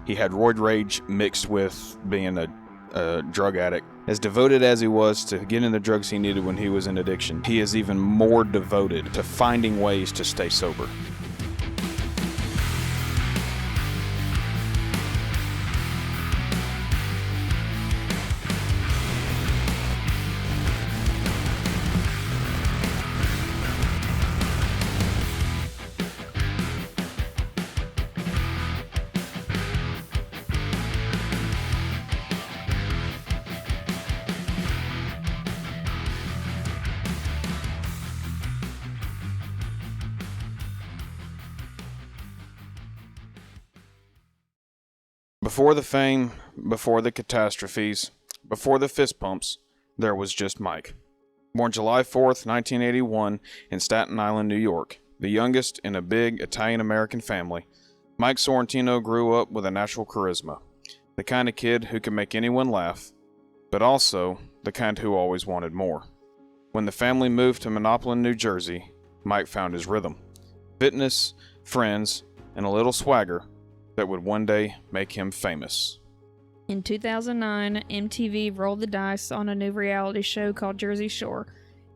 He had roid rage mixed with being a drug addict. As devoted as he was to getting the drugs he needed when he was in addiction, he is even more devoted to finding ways to stay sober. Before the fame, before the catastrophes, before the fist pumps, there was just Mike. Born July 4th, 1981, in Staten Island, New York, the youngest in a big Italian-American family, Mike Sorrentino grew up with a natural charisma, the kind of kid who could make anyone laugh, but also the kind who always wanted more. When the family moved to Monopolin, New Jersey, Mike found his rhythm. Fitness, friends, and a little swagger that would one day make him famous. In 2009, MTV rolled the dice on a new reality show called Jersey Shore.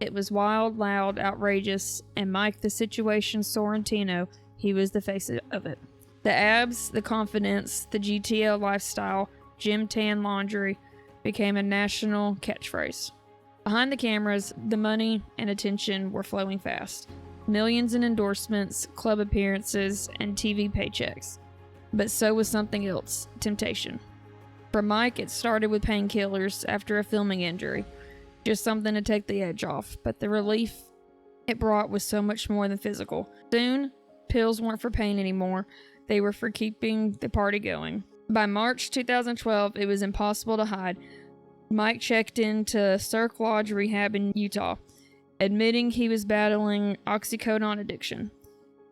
It was wild, loud, outrageous, and Mike the Situation Sorrentino, he was the face of it. The abs, the confidence, the GTL lifestyle, gym tan laundry became a national catchphrase. Behind the cameras, the money and attention were flowing fast. Millions in endorsements, club appearances, and TV paychecks. But so was something else, temptation. For Mike, it started with painkillers after a filming injury. Just something to take the edge off, but the relief it brought was so much more than physical. Soon, pills weren't for pain anymore. They were for keeping the party going. By March 2012, it was impossible to hide. Mike checked into Cirque Lodge Rehab in Utah, admitting he was battling oxycodone addiction.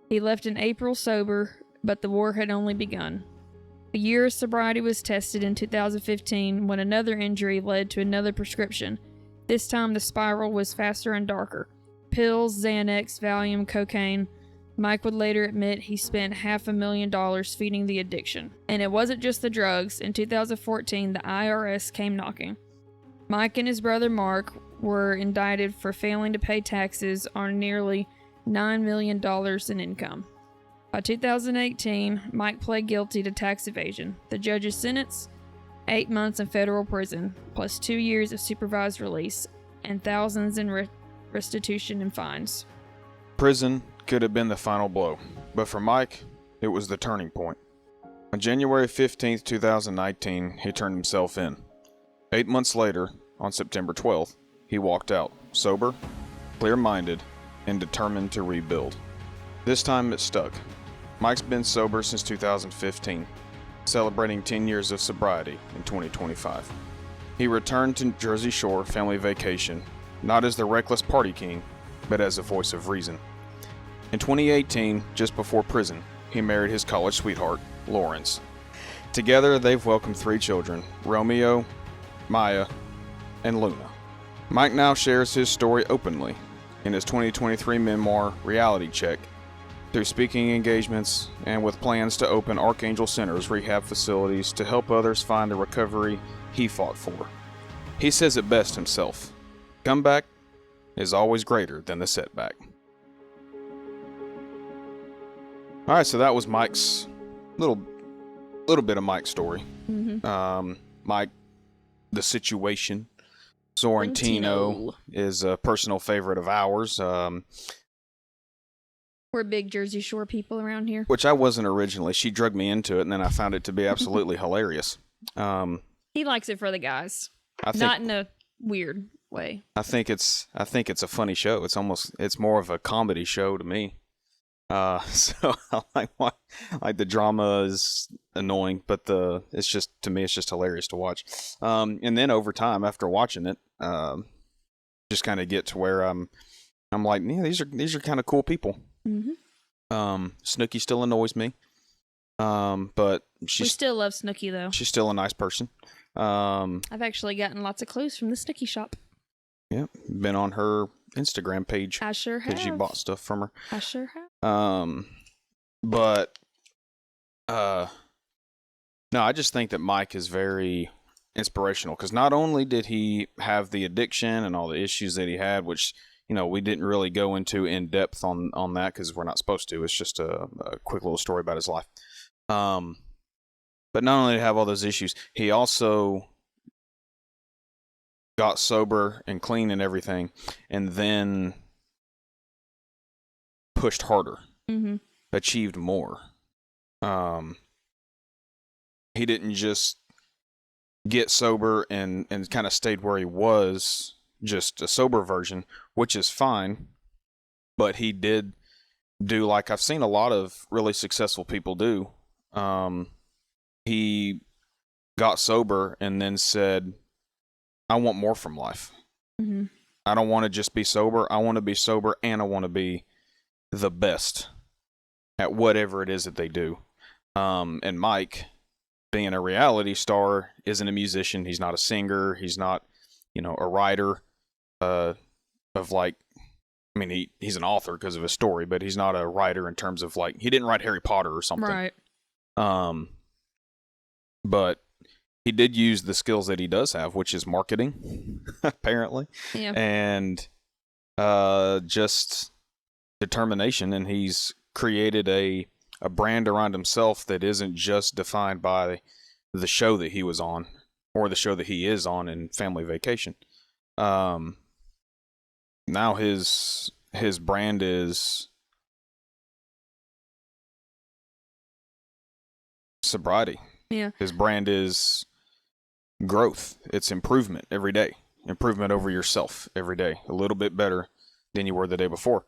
He left in April sober, but the war had only begun. A year of sobriety was tested in 2015 when another injury led to another prescription. This time the spiral was faster and darker. Pills, Xanax, Valium, cocaine. Mike would later admit he spent $500,000 feeding the addiction. And it wasn't just the drugs. In 2014, the IRS came knocking. Mike and his brother Mark were indicted for failing to pay taxes on nearly $9 million in income. By 2018, Mike pled guilty to tax evasion. The judge's sentence, 8 months in federal prison, plus 2 years of supervised release, and thousands in restitution and fines. Prison could have been the final blow, but for Mike, it was the turning point. On January 15th, 2019, he turned himself in. 8 months later, on September 12th, he walked out, sober, clear-minded, and determined to rebuild. This time it stuck. Mike's been sober since 2015, celebrating 10 years of sobriety in 2025. He returned to Jersey Shore family vacation, not as the reckless party king, but as a voice of reason. In 2018, just before prison, he married his college sweetheart, Lawrence. Together, they've welcomed 3 children, Romeo, Maya, and Luna. Mike now shares his story openly in his 2023 memoir, Reality Check, through speaking engagements and with plans to open Archangel Center's rehab facilities to help others find the recovery he fought for. He says it best himself: comeback is always greater than the setback. Alright, so that was Mike's little bit of Mike's story. Mike, the Situation Sorrentino is a personal favorite of ours. We're big Jersey Shore people around here. Which I wasn't originally. She drugged me into it, and then I found it to be absolutely hilarious. He likes it for the guys, not in a weird way. I think it's a funny show. It's more of a comedy show to me. So I like the drama is annoying, but it's just hilarious to watch. And then over time, after watching it, just kind of get to where I'm like, yeah, these are kind of cool people. Snooki still annoys me, but we still love Snooki though. She's still a nice person. I've actually gotten lots of clothes from the Snooki shop. Yeah, been on her Instagram page. I sure have. Because you bought stuff from her. I sure have. But No, I just think that Mike is very inspirational because not only did he have the addiction and all the issues that he had, which we didn't really go into in depth on that because we're not supposed to. It's just a quick little story about his life. But not only did he have all those issues, he also got sober and clean and everything, and then pushed harder, achieved more. He didn't just get sober and kind of stayed where he was, just a sober version, which is fine. But he did do like I've seen a lot of really successful people do. He got sober and then said, I want more from life. I don't want to just be sober. I want to be sober and I want to be the best at whatever it is that they do. And Mike, being a reality star, isn't a musician. He's not a singer. He's not, a writer of like, I mean, he's an author because of his story, but he's not a writer in terms of like, he didn't write Harry Potter or something. Right. But he did use the skills that he does have, which is marketing, apparently. Yeah. And just determination. And he's created a brand around himself that isn't just defined by the show that he was on or the show that he is on in Family Vacation. Now his brand is Sobriety. Yeah. His brand is growth. It's improvement every day. Improvement over yourself every day. A little bit better than you were the day before.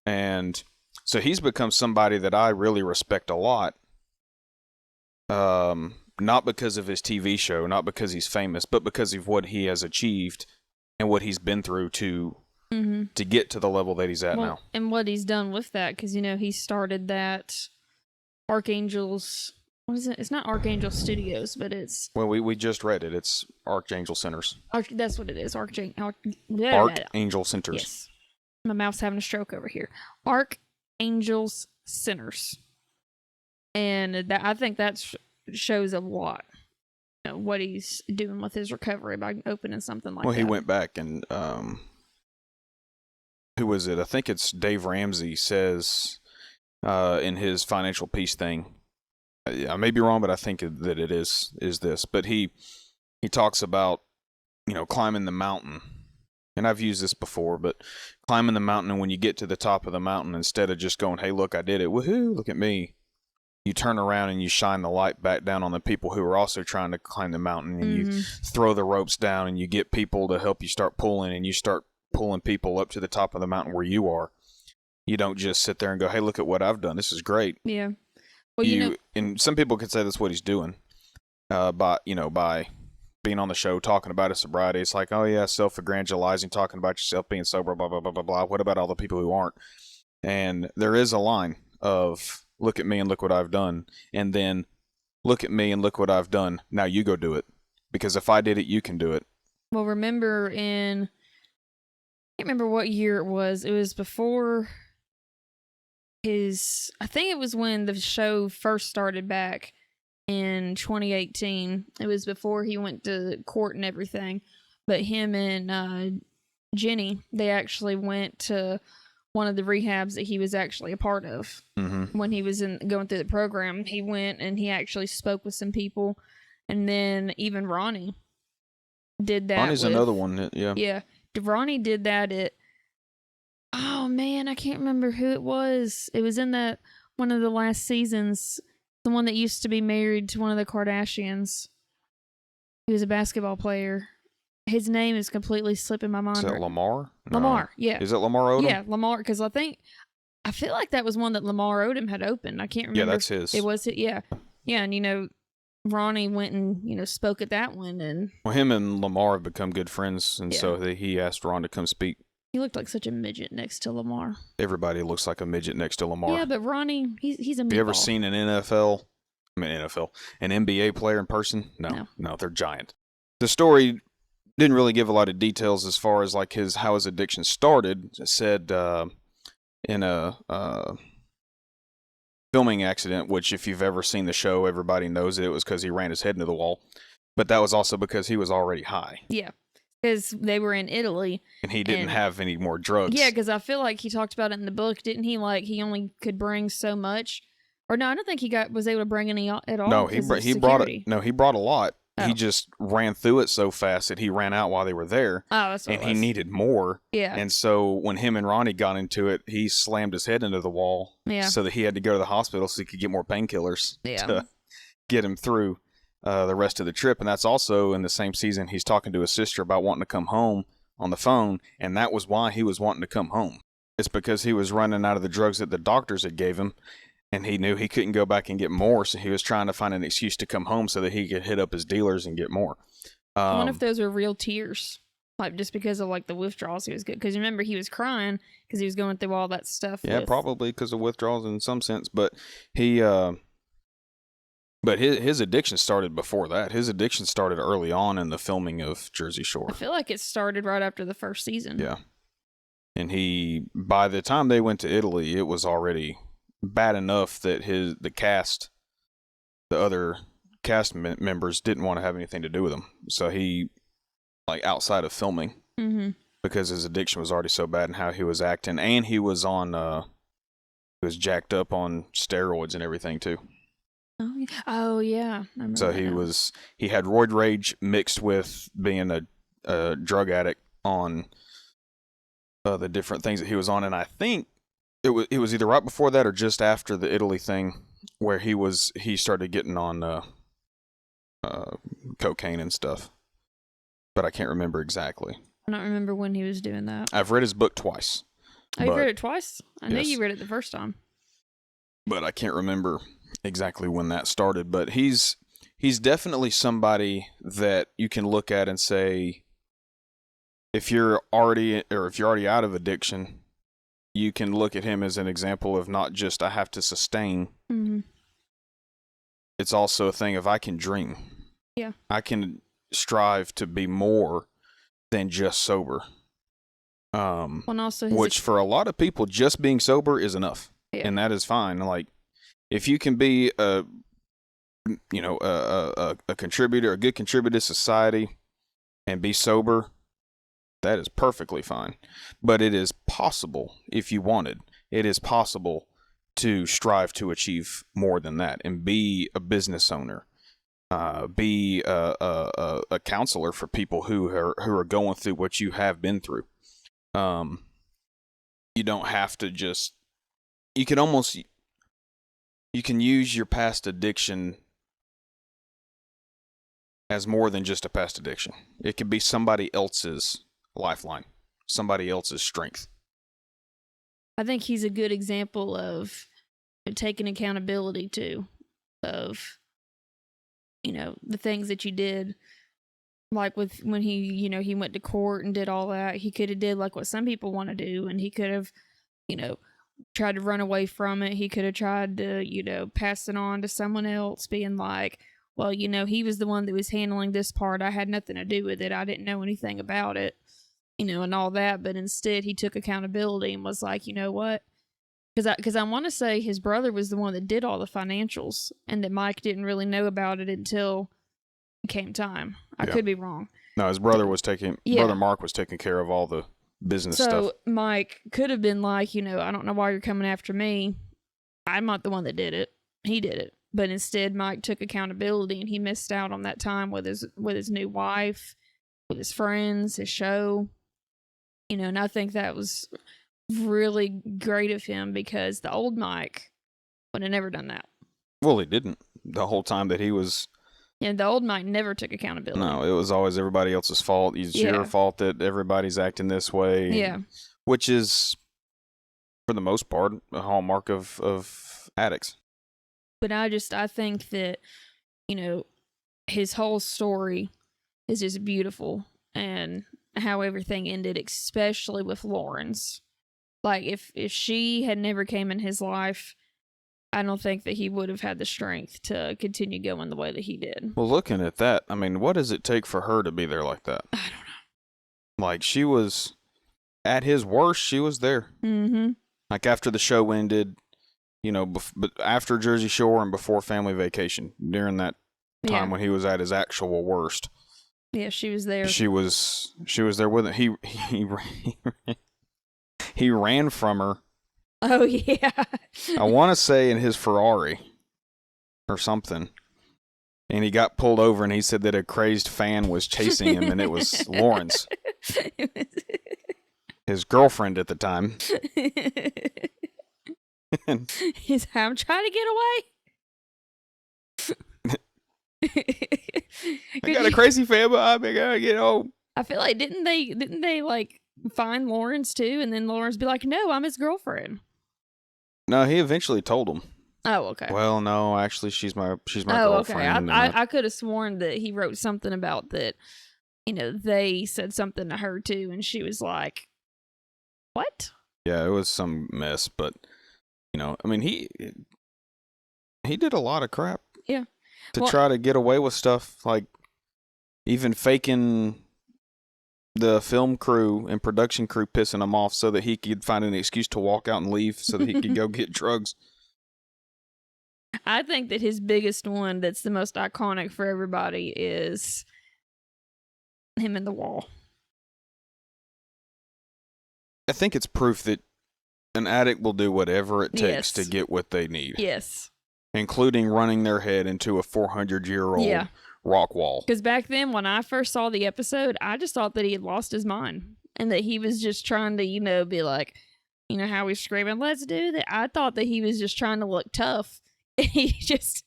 And so he's become somebody that I really respect a lot. Not because of his TV show, not because he's famous, but because of what he has achieved and what he's been through to get to the level that he's at now. And what he's done with that, because, he started that Archangel's, what is it? It's not Archangel Studios, but it's... Well, we just read it. It's Archangel Centers. That's what it is. Archangel Centers. Yes. My mouth's having a stroke over here. Archangel's Centers. And I think that shows a lot, what he's doing with his recovery by opening something like that. Well, he went back and... who was it? I think it's Dave Ramsey says in his financial peace thing. I may be wrong, but I think that it is this. But he talks about, climbing the mountain. And I've used this before, but climbing the mountain, and when you get to the top of the mountain, instead of just going, hey, look, I did it. Woohoo, look at me. You turn around and you shine the light back down on the people who are also trying to climb the mountain. And you throw the ropes down and you get people to help you start pulling, and you start pulling people up to the top of the mountain where you are. You don't just sit there and go, hey, look at what I've done. This is great. Yeah. Well, and some people could say that's what he's doing, by being on the show talking about his sobriety. It's like, oh yeah, self-aggrandizing, talking about yourself being sober, blah blah blah blah blah. What about all the people who aren't? And there is a line of look at me and look what I've done, and then look at me and look what I've done. Now you go do it, because if I did it, you can do it. Well, remember I can't remember what year it was. It was before I think it was when the show first started back in 2018. It was before he went to court and everything. But him and Jenny, they actually went to one of the rehabs that he was actually a part of. When he was going through the program. He went and he actually spoke with some people. And then even Ronnie did that. Ronnie's another one, yeah. Yeah. Ronnie did that at... Oh, man, I can't remember who it was. It was in one of the last seasons. The one that used to be married to one of the Kardashians. He was a basketball player. His name is completely slipping my mind. Is that Lamar? No. Lamar, yeah. Is it Lamar Odom? Yeah, Lamar, because I feel like that was one that Lamar Odom had opened. I can't remember. Yeah, that's his. It was, yeah. Yeah, and Ronnie went and, spoke at that one. And well, him and Lamar have become good friends, and so he asked Ron to come speak. He looked like such a midget next to Lamar. Everybody looks like a midget next to Lamar. Yeah, but Ronnie, he's a meatball. Have you ever seen an NBA player in person? No, they're giant. The story didn't really give a lot of details as far as like how his addiction started. It said in a filming accident, which if you've ever seen the show, everybody knows it was because he ran his head into the wall. But that was also because he was already high. Yeah. Because they were in Italy. And he didn't have any more drugs. Yeah, because I feel like he talked about it in the book, didn't he? Like, he only could bring so much. Or no, I don't think he was able to bring any at all. No, he brought a lot. Oh. He just ran through it so fast that he ran out while they were there. Oh, that's what and he needed more. Yeah. And so when him and Ronnie got into it, he slammed his head into the wall. Yeah. So that he had to go to the hospital so he could get more painkillers to get him through the rest of the trip. And that's also in the same season he's talking to his sister about wanting to come home on the phone, and that was why he was wanting to come home. It's because he was running out of the drugs that the doctors had gave him, and he knew he couldn't go back and get more, so he was trying to find an excuse to come home so that he could hit up his dealers and get more. I wonder if those were real tears, like just because of like the withdrawals he was good. Because remember, he was crying because he was going through all that stuff. Yeah, probably because of withdrawals in some sense, but he. But his addiction started before that. His addiction started early on in the filming of Jersey Shore. I feel like it started right after the first season. Yeah. And by the time they went to Italy, it was already bad enough that the other cast members didn't want to have anything to do with him. So he, like outside of filming, because his addiction was already so bad and how he was acting. And he was he was jacked up on steroids and everything too. Oh yeah. So he had roid rage mixed with being a drug addict on the different things that he was on, and I think it was either right before that or just after the Italy thing where he started getting on cocaine and stuff, but I can't remember exactly. I don't remember when he was doing that. I've read his book twice. Oh, you read it twice? I know you read it the first time, but I can't remember exactly when that started. But he's definitely somebody that you can look at and say, if you're already out of addiction, you can look at him as an example of not just I have to sustain. Mm-hmm. It's also a thing of I can dream. Yeah, I can strive to be more than just sober. Which for a lot of people, just being sober is enough, and that is fine. Like, if you can be a contributor, a good contributor to society, and be sober, that is perfectly fine. But it is possible, if you wanted, it is possible to strive to achieve more than that and be a business owner, be a counselor for people who are going through what you have been through. You don't have to just. You can use your past addiction as more than just a past addiction. It could be somebody else's lifeline, somebody else's strength. I think he's a good example of taking accountability too, of, the things that you did. Like when he went to court and did all that, he could have did like what some people want to do, and he could have, tried to run away from it. He could have tried to, pass it on to someone else, being like, well, he was the one that was handling this part. I had nothing to do with it. I didn't know anything about it, and all that. But instead, he took accountability and was like, you know what? Because I want to say his brother was the one that did all the financials, and that Mike didn't really know about it until it came time. I could be wrong. No, his brother brother Mark was taking care of all the business stuff. So Mike could have been like, I don't know why you're coming after me. I'm not the one that did it. He did it. But instead, Mike took accountability, and he missed out on that time with his new wife, with his friends, his show. And I think that was really great of him, because the old Mike would have never done that. Well, he didn't. The whole time that he was... Yeah, the old Mike never took accountability. No, it was always everybody else's fault. It's your fault that everybody's acting this way. Yeah. Which is, for the most part, a hallmark of addicts. But I think that, his whole story is just beautiful, and how everything ended, especially with Lauren's. Like, if she had never came in his life, I don't think that he would have had the strength to continue going the way that he did. Well, looking at that, I mean, what does it take for her to be there like that? I don't know. Like, she was, at his worst, she was there. Mm-hmm. Like, after the show ended, but after Jersey Shore and before Family Vacation, during that time Yeah. when he was at his actual worst. Yeah, she was there. She was there with him. He ran from her. Oh, yeah. I want to say in his Ferrari or something. And he got pulled over, and he said that a crazed fan was chasing him, and it was Lawrence, his girlfriend at the time. He's I'm trying to get away. I got a crazy fan behind me. I gotta get home. I feel like didn't they like find Lawrence too, and then Lawrence be like, "No, I'm his girlfriend." No, he eventually told him. Oh, okay. Well, no, actually, she's my Oh, girlfriend. okay. I could have sworn that he wrote something about that. They said something to her too, and she was like, "What?" Yeah, it was some mess, but I mean, he did a lot of crap. Yeah. To try to get away with stuff, like even faking the film crew and production crew pissing him off so that he could find an excuse to walk out and leave so that he could go get drugs. I think that his biggest one that's the most iconic for everybody is him in the wall. I think it's proof that an addict will do whatever it takes to get what they need. Yes. Including running their head into a 400-year-old rock wall. Because back then, when I first saw the episode, I just thought that he had lost his mind. And that he was just trying to, be like, how he's screaming, "Let's do that." I thought that he was just trying to look tough. He just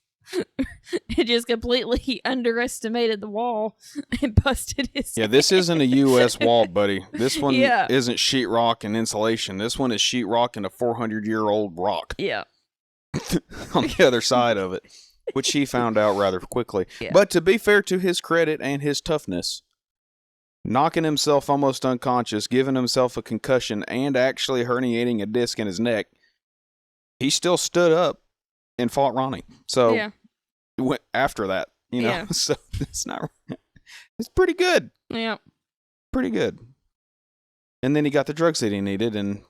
completely underestimated the wall and busted his head. This isn't a U.S. wall, buddy. This one isn't sheetrock and insulation. This one is sheetrock and a 400-year-old rock. Yeah. On the other side of it, which he found out rather quickly. Yeah. But to be fair to his credit and his toughness, knocking himself almost unconscious, giving himself a concussion, and actually herniating a disc in his neck, he still stood up and fought Ronnie. So went after that, so it's pretty good. Yeah. Pretty good. And then he got the drugs that he needed, and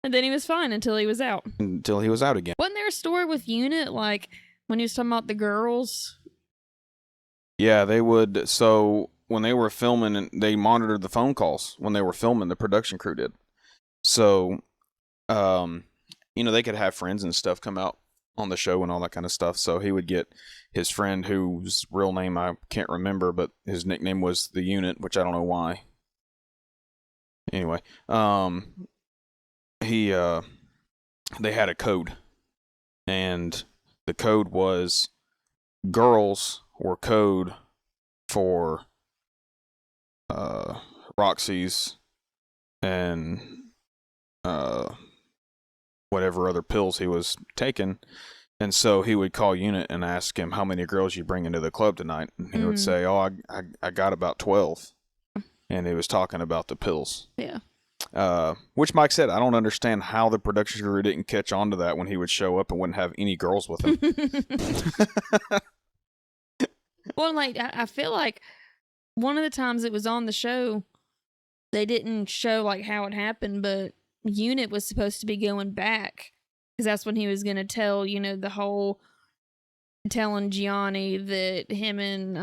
then he was fine until he was out. Until he was out again. Wasn't there a story with Unit, like, when he was talking about the girls? Yeah, they would. So when they were filming, and they monitored the phone calls when they were filming, the production crew did. So, they could have friends and stuff come out on the show and all that kind of stuff. So he would get his friend, whose real name I can't remember, but his nickname was the Unit, which I don't know why. Anyway, they had a code, and the code was girls were code for Roxy's and whatever other pills he was taking. And so he would call Unit and ask him, "How many girls you bring into the club tonight?" And he would say, "Oh, I got about 12. And he was talking about the pills. Yeah. Which Mike said, I don't understand how the production crew didn't catch on to that when he would show up and wouldn't have any girls with him. Well, like, I feel like one of the times it was on the show, they didn't show, like, how it happened, but Unit was supposed to be going back, because that's when he was going to tell, the whole telling Gianni that him and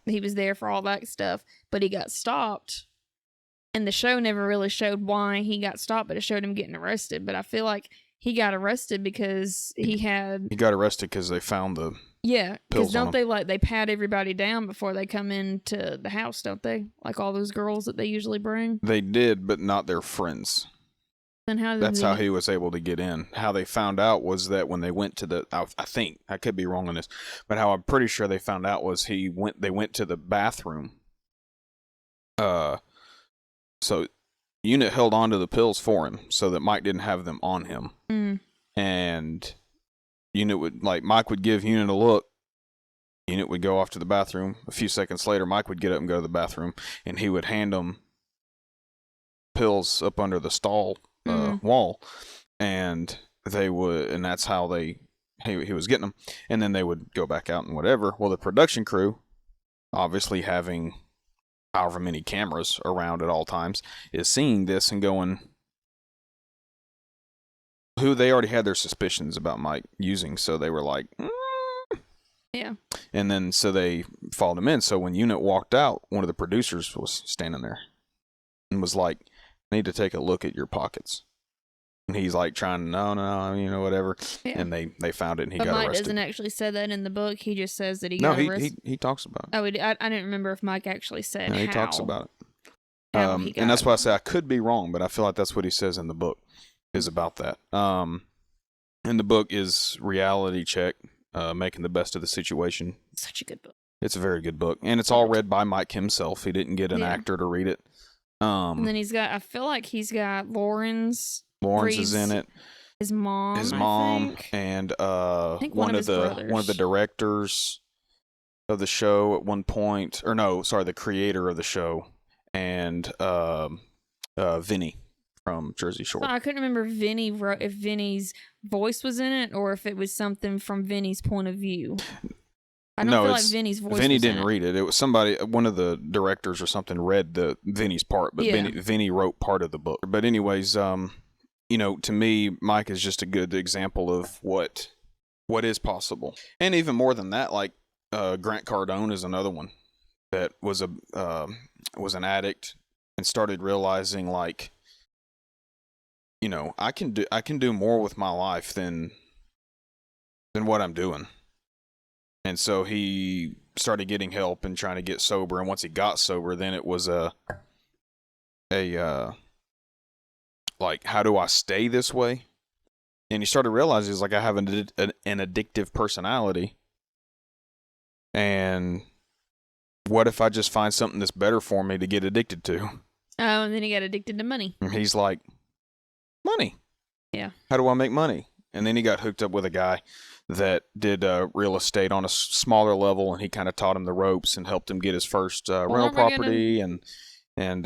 he was there for all that stuff, but he got stopped. And the show never really showed why he got stopped, but it showed him getting arrested. But I feel like he got arrested because he got arrested because they found the because don't they they pat everybody down before they come into the house, don't they? Like all those girls that they usually bring. They did, but not their friends. Then that's how he was able to get in. How they found out was that when they went to I think I could be wrong on this, but how I'm pretty sure they found out was they went to the bathroom. So Unit held on to the pills for him so that Mike didn't have them on him. And Mike would give Unit a look. Unit would go off to the bathroom. A few seconds later, Mike would get up and go to the bathroom, and he would hand them pills up under the stall wall, and that's how he was getting them. And then they would go back out and whatever. Well, the production crew, obviously having however many cameras around at all times, is seeing this and going, who they already had their suspicions about Mike using, so they were like, Yeah. And then so they followed him in. So when Unit walked out, one of the producers was standing there and was like, I need to take a look at your pockets. And he's like trying to, no, whatever. Yeah. And they found it and he but got Mike arrested. doesn't actually say that in the book. He just says that he got arrested. He talks about it. Oh, I didn't remember if Mike actually said No, he how. talks about it. And that's why I say I could be wrong, but I feel like that's what he says in the book is about that. In the book is Reality Check, making the best of the situation. Such a good book. It's a very good book, and it's all read by Mike himself. He didn't get an actor to read it. And then I feel like he's got Lawrence is in it. His mom, and I think one of the directors of the show at one point, the creator of the show, and Vinny from Jersey Shore. So I couldn't remember if Vinny's voice was in it or if it was something from Vinny's point of view. I don't feel like Vinny's voice. Vinny didn't read it. It was somebody, one of the directors or something, read Vinny's part, but Vinny wrote part of the book. But anyways, to me, Mike is just a good example of what is possible, and even more than that, like Grant Cardone is another one that was an addict and started realizing like, I can do more with my life than what I'm doing. And so he started getting help and trying to get sober. And once he got sober, then it was like, how do I stay this way? And he started realizing, he's like, I have an addictive personality. And what if I just find something that's better for me to get addicted to? Oh, and then he got addicted to money. And he's like, money. Yeah. How do I make money? And then he got hooked up with a guy that did real estate on a smaller level, and he kind of taught him the ropes and helped him get his first rental property, and then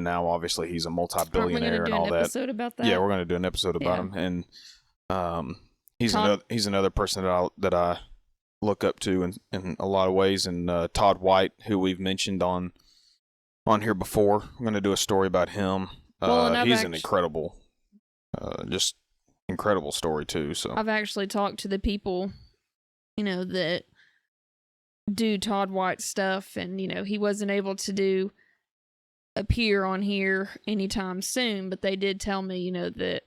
now obviously he's a multi-billionaire and all that. Episode about that. Yeah, we're going to do an episode about him, and he's another person that I look up to in a lot of ways, and Todd White, who we've mentioned on here before. I'm going to do a story about him. He's an incredible, just incredible story too. So I've actually talked to the people, that do Todd White stuff, and he wasn't able to appear on here anytime soon, but they did tell me, that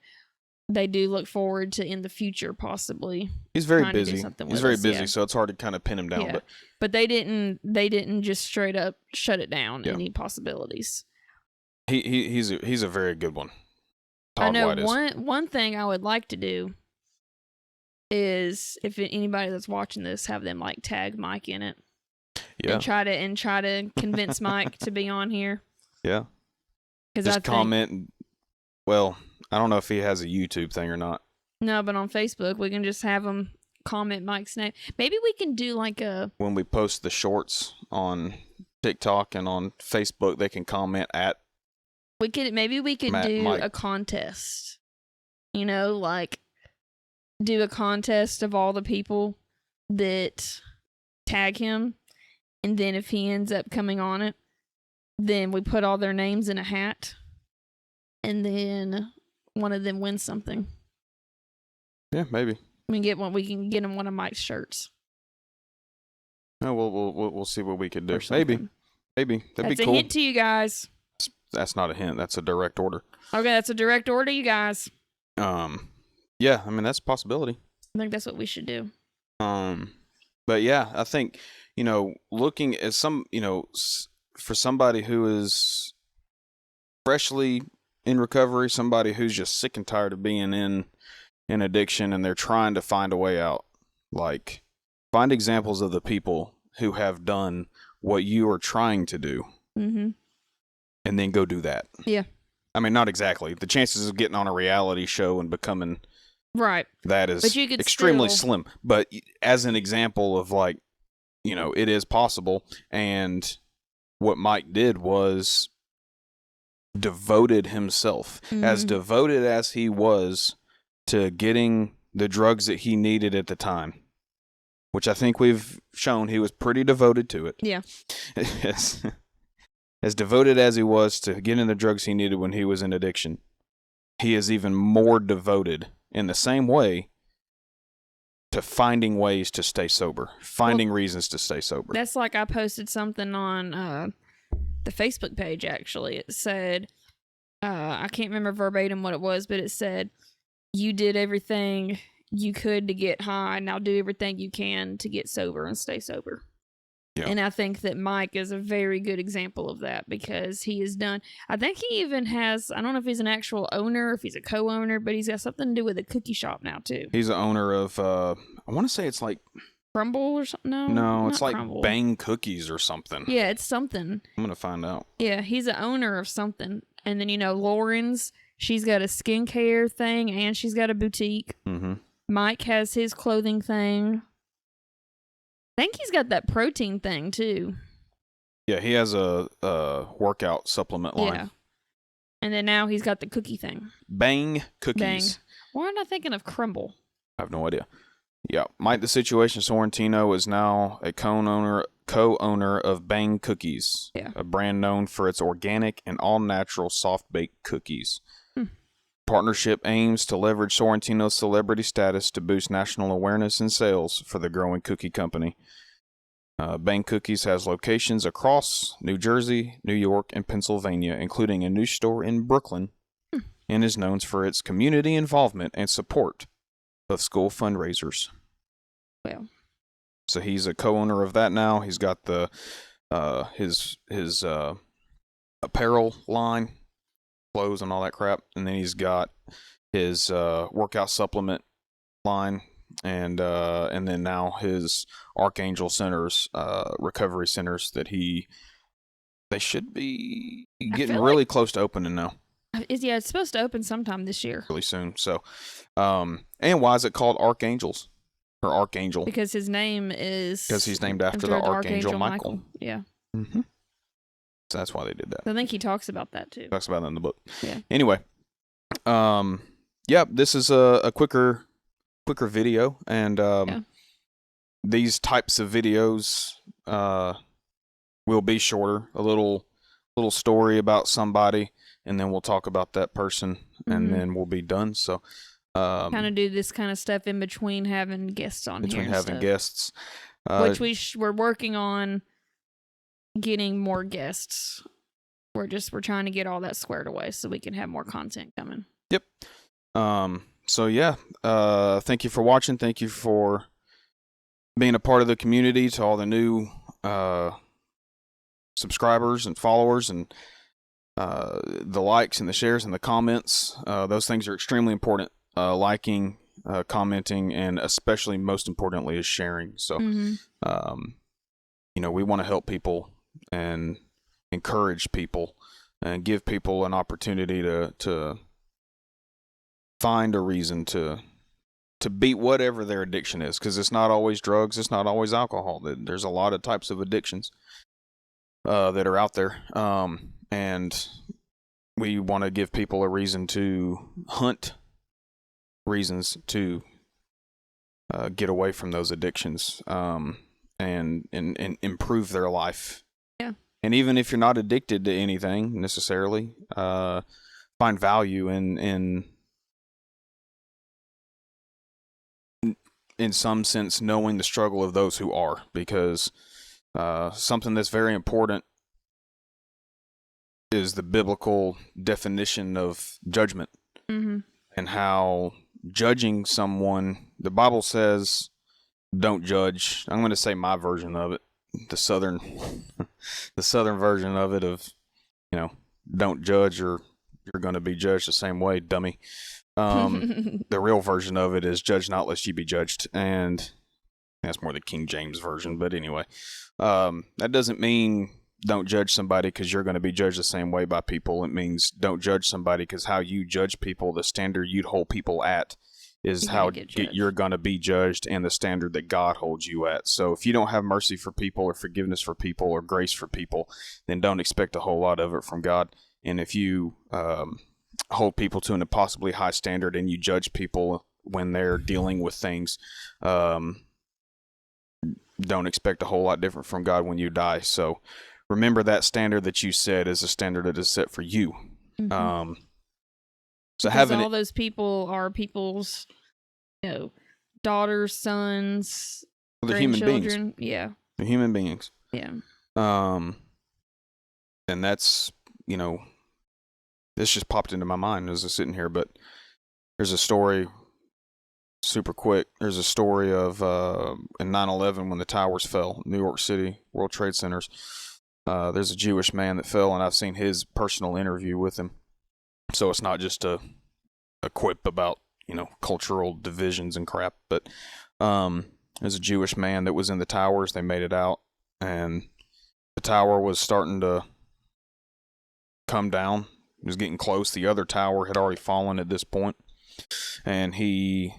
they do look forward to in the future possibly. He's very busy. He's very busy, so it's hard to kind of pin him down. Yeah. But they didn't just straight up shut it down. Any possibilities. He's a very good one. I know one thing I would like to do is, if anybody that's watching this, have them like tag Mike in it. Yeah. And try to convince Mike to be on here. Yeah. Just comment. Well, I don't know if he has a YouTube thing or not. No, but on Facebook we can just have him comment Mike's name. Maybe we can do like when we post the shorts on TikTok and on Facebook, they can comment at. We could do Mike. A contest. Like do a contest of all the people that tag him, and then if he ends up coming on it, then we put all their names in a hat, and then one of them wins something. Yeah, maybe. We can get him one of Mike's shirts. No, we'll see what we could do. Maybe that'd be cool. That's a hint to you guys. That's not a hint. That's a direct order. Okay, that's a direct order, you guys. Yeah, I mean, that's a possibility. I think that's what we should do. But yeah, I think, looking at for somebody who is freshly in recovery, somebody who's just sick and tired of being in addiction and they're trying to find a way out, like, find examples of the people who have done what you are trying to do. Mm-hmm. And then go do that. Yeah. I mean, not exactly. The chances of getting on a reality show and becoming that is extremely slim. But as an example of like, it is possible. And what Mike did was devoted himself, as devoted as he was to getting the drugs that he needed at the time, which I think we've shown he was pretty devoted to it. Yeah. As devoted as he was to getting the drugs he needed when he was in addiction, he is even more devoted in the same way to finding ways to stay sober, finding reasons to stay sober. That's like I posted something on the Facebook page, actually. It said, I can't remember verbatim what it was, but it said, you did everything you could to get high. Now do everything you can to get sober and stay sober. Yeah. And I think that Mike is a very good example of that, because he has done, I think he even has, I don't know if he's an actual owner, if he's a co-owner, but he's got something to do with a cookie shop now too. He's the owner of, I want to say it's like Crumble or something. No, it's like Crumble. Bang Cookies or something. Yeah, it's something. I'm going to find out. Yeah, he's the owner of something. And then, Lauren's, she's got a skincare thing and she's got a boutique. Mm-hmm. Mike has his clothing thing. I think he's got that protein thing too. Yeah, he has a workout supplement line. Yeah. And then now he's got the cookie thing. Bang Cookies. Bang. Why am I thinking of Crumble? I have no idea. Yeah, Mike the Situation Sorrentino is now a co-owner of Bang Cookies, a brand known for its organic and all-natural soft-baked cookies. Partnership aims to leverage Sorrentino's celebrity status to boost national awareness and sales for the growing cookie company. Bang Cookies has locations across New Jersey, New York, and Pennsylvania, including a new store in Brooklyn, and is known for its community involvement and support of school fundraisers. Well, so he's a co-owner of that now. He's got the his apparel line, clothes and all that crap, and then he's got his workout supplement line, and then now his Archangel centers, recovery centers that they should be getting really close to opening now. Yeah, it's supposed to open sometime this year. Really soon. So, and why is it called Archangels? Or Archangel? Because his name is... Because he's named after the Archangel Michael. Yeah. Mm-hmm. So that's why they did that. I think he talks about that too. Talks about that in the book. Yeah. Anyway, this is a quicker video, and these types of videos will be shorter. A little story about somebody, and then we'll talk about that person, and then we'll be done. So, kind of do this kind of stuff in between having guests on here. Between having guests, which we're working on getting more guests. We're trying to get all that squared away so we can have more content coming. Yep. So yeah, thank you for watching. Thank you for being a part of the community. To all the new subscribers and followers, and the likes and the shares and the comments. Those things are extremely important. Liking, commenting, and especially most importantly is sharing. So, we want to help people and encourage people and give people an opportunity to find a reason to beat whatever their addiction is, because it's not always drugs, it's not always alcohol. There's a lot of types of addictions that are out there, and we want to give people a reason to hunt reasons to get away from those addictions, and improve their life. Yeah. And even if you're not addicted to anything necessarily, find value in some sense knowing the struggle of those who are, because something that's very important is the biblical definition of judgment, and how judging someone, the Bible says, don't judge. I'm going to say my version of it, the southern version of it, of, don't judge or you're going to be judged the same way, dummy. The real version of it is judge not lest you be judged. And that's more the King James version. But anyway, that doesn't mean don't judge somebody because you're going to be judged the same way by people. It means don't judge somebody because how you judge people, the standard you'd hold people at, is how you're going to be judged, and the standard that God holds you at. So if you don't have mercy for people or forgiveness for people or grace for people, then don't expect a whole lot of it from God. And if you hold people to an impossibly high standard and you judge people when they're dealing with things, don't expect a whole lot different from God when you die. So remember that standard that you set is a standard that is set for you. So because having all it, those people are people's, daughters, sons, they're human beings. grandchildren. Yeah. They're human beings. Yeah. And that's, this just popped into my mind as I was sitting here, but there's a story, super quick. There's a story of in 9/11 when the towers fell, New York City, World Trade Centers. There's a Jewish man that fell, and I've seen his personal interview with him. So it's not just a quip about, cultural divisions and crap, but there's a Jewish man that was in the towers. They made it out, and the tower was starting to come down. It was getting close. The other tower had already fallen at this point, and he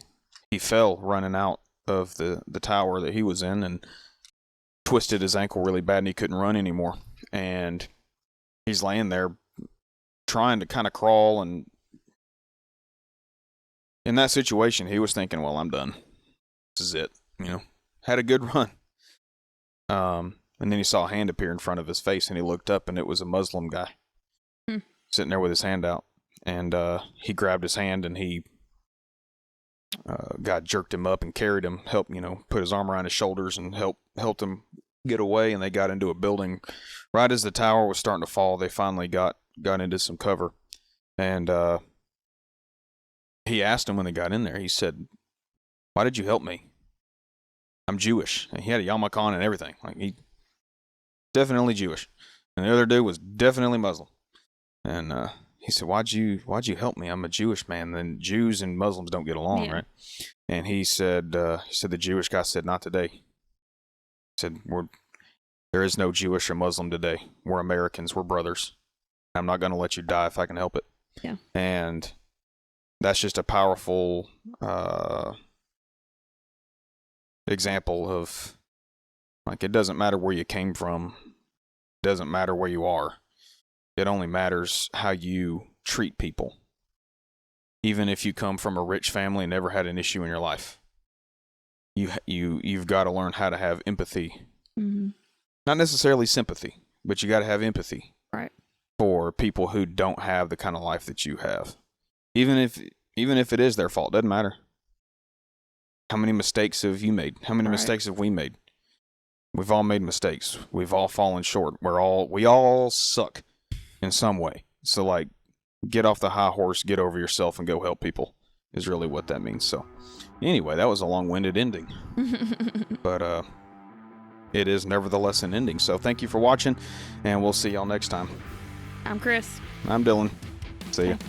fell running out of the tower that he was in and twisted his ankle really bad, and he couldn't run anymore. And he's laying there trying to kind of crawl, and in that situation, he was thinking, well, I'm done. This is it. Had a good run. And then he saw a hand appear in front of his face, and he looked up, and it was a Muslim guy sitting there with his hand out. And he grabbed his hand, and he God jerked him up and carried him, helped, put his arm around his shoulders and helped him get away. And they got into a building. Right as the tower was starting to fall, they finally got into some cover. And he asked him when they got in there, he said, "Why did you help me? I'm Jewish." And he had a yarmulke on and everything. Like, he definitely Jewish. And the other dude was definitely Muslim. And he said, Why'd you help me? I'm a Jewish man. Then Jews and Muslims don't get along, right? And he said the Jewish guy said, "Not today." He said, there is no Jewish or Muslim today. We're Americans. We're brothers. I'm not going to let you die if I can help it. Yeah. And that's just a powerful example of, like, it doesn't matter where you came from. It doesn't matter where you are. It only matters how you treat people. Even if you come from a rich family and never had an issue in your life, you've got to learn how to have empathy. Mm-hmm. Not necessarily sympathy, but you got to have empathy, right, for people who don't have the kind of life that you have. Even if it is their fault, doesn't matter. How many mistakes have you made? How many mistakes have we made? We've all made mistakes. We've all fallen short. We all suck in some way. So, like, get off the high horse, get over yourself, and go help people is really what that means. So, anyway, that was a long-winded ending. But it is nevertheless an ending. So thank you for watching, and we'll see y'all next time. I'm Kris. I'm Dillon. See ya. Okay.